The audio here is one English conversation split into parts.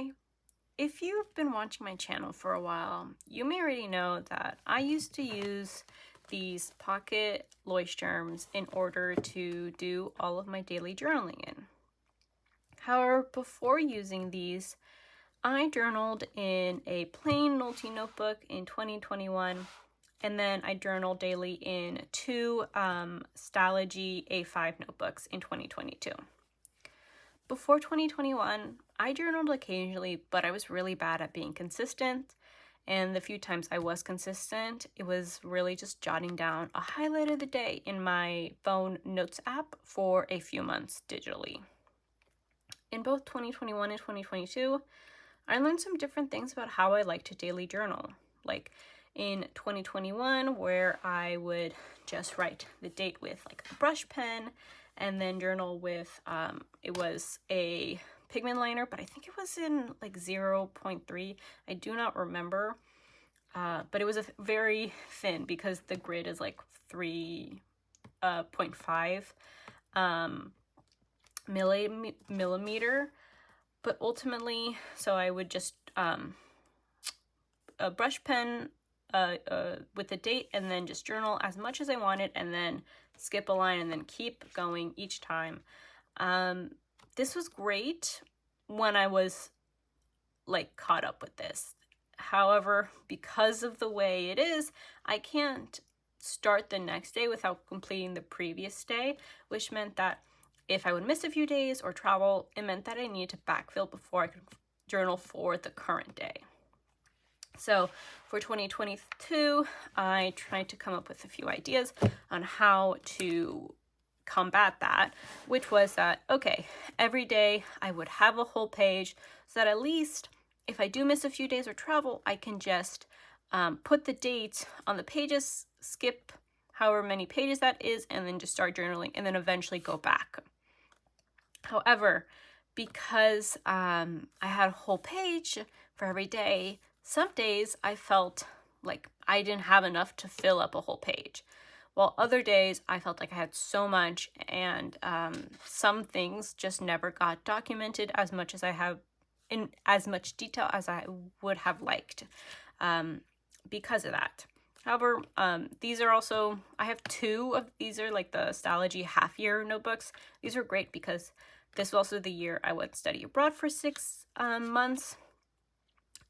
Hi! If you've been watching my channel for a while, you may already know that I used to use these pocket Leuchtturms in order to do all of my daily journaling in. However, before using these, I journaled in a plain Nolte notebook in 2021, and then I journaled daily in two Stylogy A5 notebooks in 2022. Before 2021, I journaled occasionally, but I was really bad at being consistent. And the few times I was consistent, it was really just jotting down a highlight of the day in my phone notes app for a few months digitally. In both 2021 and 2022, I learned some different things about how I like to daily journal. Like in 2021, where I would just write the date with like a brush pen and then journal with, it was a pigment liner, but I think it was in like 0.3. I do not remember, but it was a very thin because the grid is like 3.5 millimeter. But ultimately, so I would just a brush pen with the date and then just journal as much as I wanted and then skip a line and then keep going each time. This was great when I was like caught up with this. However, because of the way it is, I can't start the next day without completing the previous day, which meant that if I would miss a few days or travel, it meant that I needed to backfill before I could journal for the current day. So for 2022, I tried to come up with a few ideas on how to combat that, which was that, okay, every day I would have a whole page so that at least if I do miss a few days or travel, I can just put the dates on the pages, skip however many pages that is, and then just start journaling and then eventually go back. However, because I had a whole page for every day, some days I felt like I didn't have enough to fill up a whole page, while other days I felt like I had so much, and some things just never got documented as much as I have in as much detail as I would have liked because of that. However, these are also, I have two of these are like the Stylogy half-year notebooks. These are great because this was also the year I went study abroad for 6 months.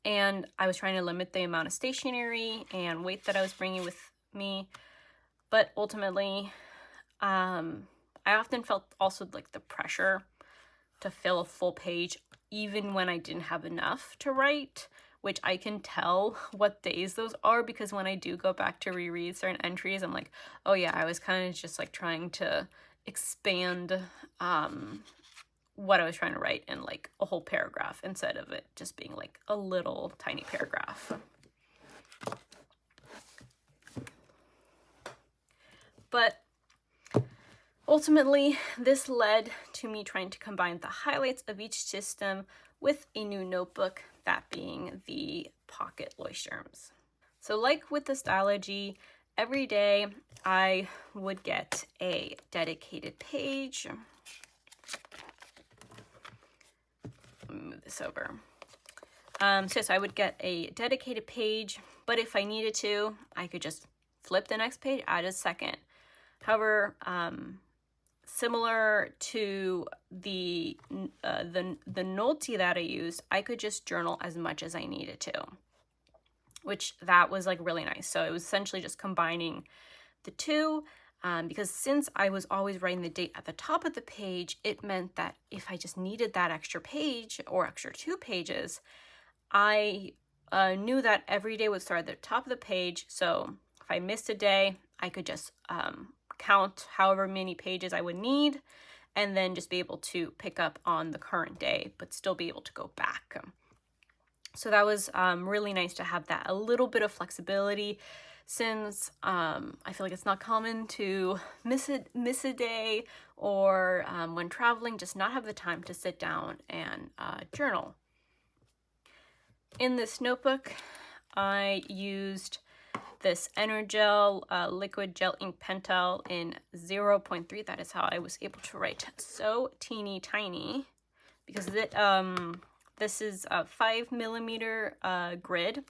And I was trying to limit the amount of stationery and weight that I was bringing with me. But ultimately, I often felt also like the pressure to fill a full page, even when I didn't have enough to write, which I can tell what days those are because when I do go back to reread certain entries, I'm like, oh yeah, I was kind of just like trying to expand what I was trying to write in like a whole paragraph instead of it just being like a little tiny paragraph. But ultimately, this led to me trying to combine the highlights of each system with a new notebook, that being the Pocket Leuchtturms. So like with the Stylogy, every day I would get a dedicated page. Move this over. So I would get a dedicated page, but if I needed to, I could just flip the next page, add a second. However, similar to the Nolte that I used, I could just journal as much as I needed to, which that was like really nice. So it was essentially just combining the two. Because since I was always writing the date at the top of the page, it meant that if I just needed that extra page or extra 2 pages, I knew that every day would start at the top of the page. So if I missed a day, I could just count however many pages I would need and then just be able to pick up on the current day, but still be able to go back. So that was really nice to have that, a little bit of flexibility, since I feel like it's not common to miss a day or when traveling, just not have the time to sit down and journal. In this notebook, I used this Energel liquid gel ink pentel in 0.3. That is how I was able to write so teeny tiny, because it, This is a 5mm grid.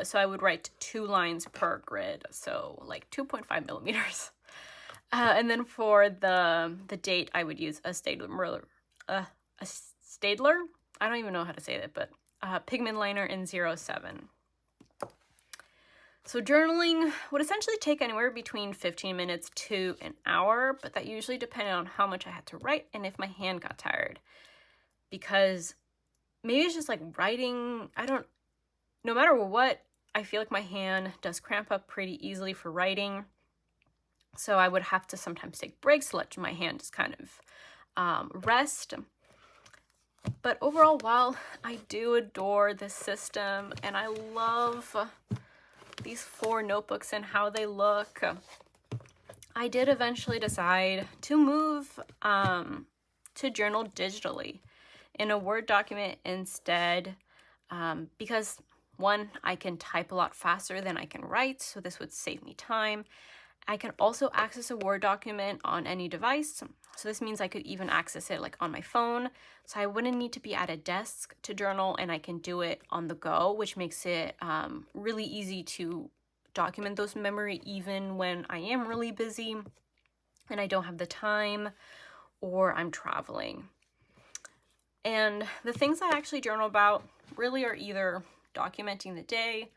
So I would write 2 lines per grid, so like 2.5mm. And then for the date, I would use a Staedtler. I don't even know how to say that, but pigment liner in 07. So journaling would essentially take anywhere between 15 minutes to an hour, but that usually depended on how much I had to write and if my hand got tired. Because maybe it's just like writing, no matter what, I feel like my hand does cramp up pretty easily for writing. So I would have to sometimes take breaks to let my hand just kind of rest. But overall, while I do adore this system and I love these 4 notebooks and how they look, I did eventually decide to move to journal digitally in a Word document instead, because 1, I can type a lot faster than I can write, so this would save me time. I can also access a Word document on any device, so this means I could even access it like on my phone, so I wouldn't need to be at a desk to journal, and I can do it on the go, which makes it really easy to document those memories even when I am really busy and I don't have the time or I'm traveling. And the things I actually journal about really are either documenting the day,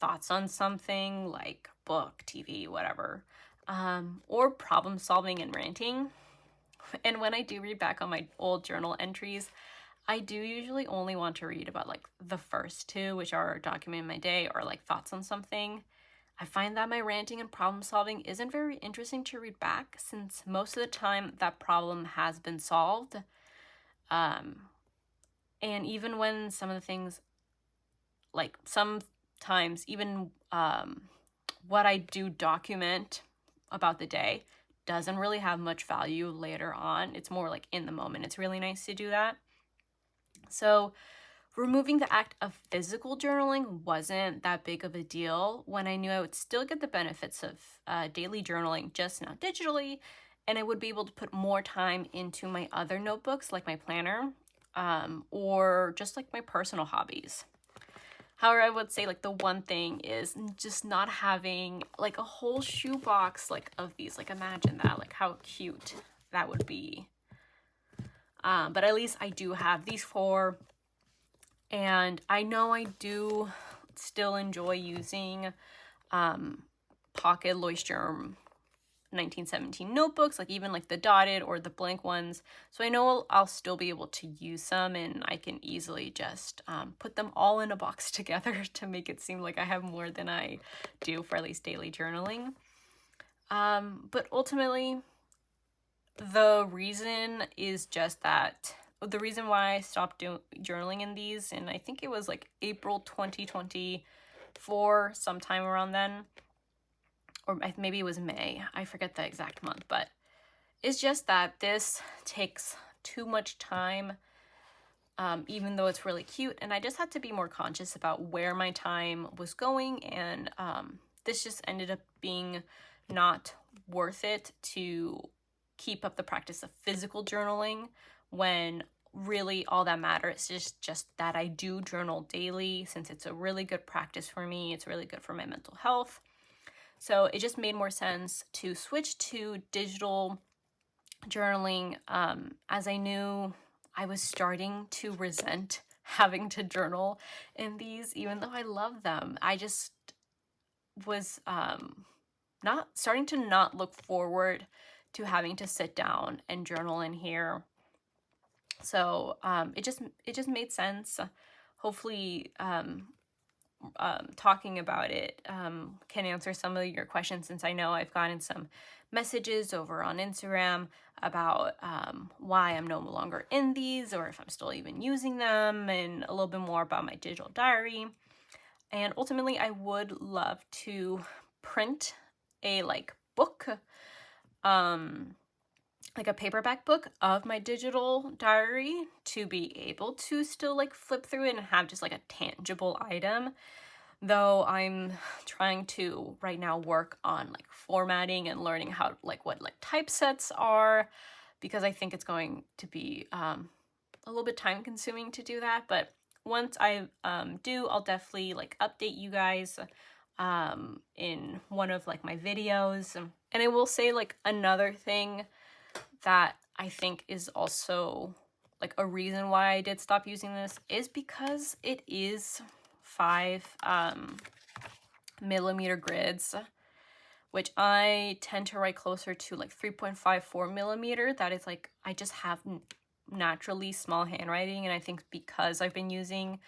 thoughts on something like book, TV, whatever, or problem solving and ranting. And when I do read back on my old journal entries, I do usually only want to read about like the first 2, which are documenting my day or like thoughts on something. I find that my ranting and problem solving isn't very interesting to read back, since most of the time that problem has been solved. And even when some of the things, like sometimes even what I do document about the day doesn't really have much value later on. It's more like in the moment. It's really nice to do that. So removing the act of physical journaling wasn't that big of a deal when I knew I would still get the benefits of daily journaling, just not digitally, and I would be able to put more time into my other notebooks like my planner, or just like my personal hobbies. However, I would say like the one thing is just not having like a whole shoebox like of these. Like imagine that, like how cute that would be. But at least I do have these 4, and I know I do still enjoy using pocket Leuchtturm 1917 notebooks, like even like the dotted or the blank ones. So I know I'll still be able to use some, and I can easily just put them all in a box together to make it seem like I have more than I do for at least daily journaling. But ultimately, the reason is just that the reason why I stopped journaling in these, and I think it was like April 2024, sometime around then, or maybe it was May, I forget the exact month, but it's just that this takes too much time, even though it's really cute, and I just had to be more conscious about where my time was going, and this just ended up being not worth it to keep up the practice of physical journaling when really all that matters is just that I do journal daily, since it's a really good practice for me. It's really good for my mental health. So it just made more sense to switch to digital journaling, as I knew I was starting to resent having to journal in these, even though I love them. I just was starting to not look forward to having to sit down and journal in here. So it just made sense. Hopefully talking about it can answer some of your questions, since I know I've gotten some messages over on Instagram about why I'm no longer in these, or if I'm still even using them, and a little bit more about my digital diary. And ultimately, I would love to print a book, like a paperback book of my digital diary, to be able to still flip through it and have just a tangible item. Though I'm trying to right now work on formatting and learning how what typesets are, because I think it's going to be a little bit time consuming to do that. But once I do, I'll definitely like update you guys in one of like my videos. And I will say like another thing that I think is also like a reason why I did stop using this is because it is 5 millimeter grids, which I tend to write closer to like 3.54 millimeter. That is like, I just have naturally small handwriting, and I think because I've been using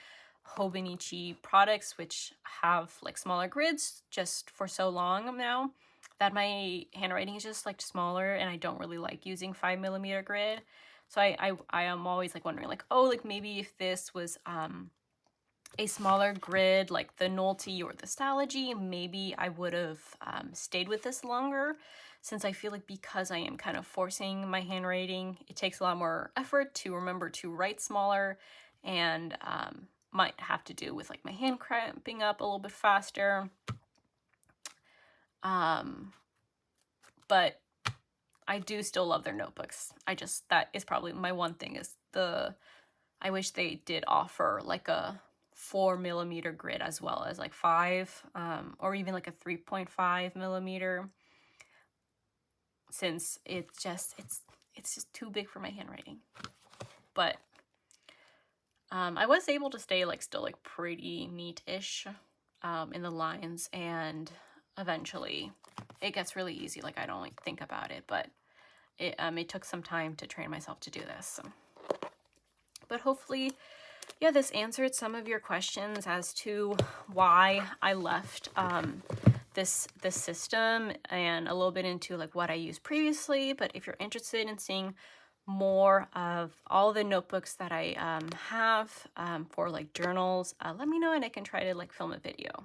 Hobonichi products, which have like smaller grids just for so long now, that my handwriting is just like smaller, and I don't really like using 5 millimeter grid. So I am always like wondering like, oh, like maybe if this was a smaller grid like the Nolte or the Stalogy, maybe I would have stayed with this longer, since I feel like because I am kind of forcing my handwriting, it takes a lot more effort to remember to write smaller, and might have to do with like my hand cramping up a little bit faster. But I do still love their notebooks. That is probably my one thing, is I wish they did offer like a 4 millimeter grid as well as like 5, or even like a 3.5 millimeter, since it's just too big for my handwriting. But I was able to stay like still like pretty neat-ish in the lines, and eventually it gets really easy. Like I don't like think about it, but it took some time to train myself to do this. But hopefully, yeah, this answered some of your questions as to why I left this system, and a little bit into like what I used previously. But if you're interested in seeing more of all the notebooks that I have for like journals, let me know, and I can try to like film a video.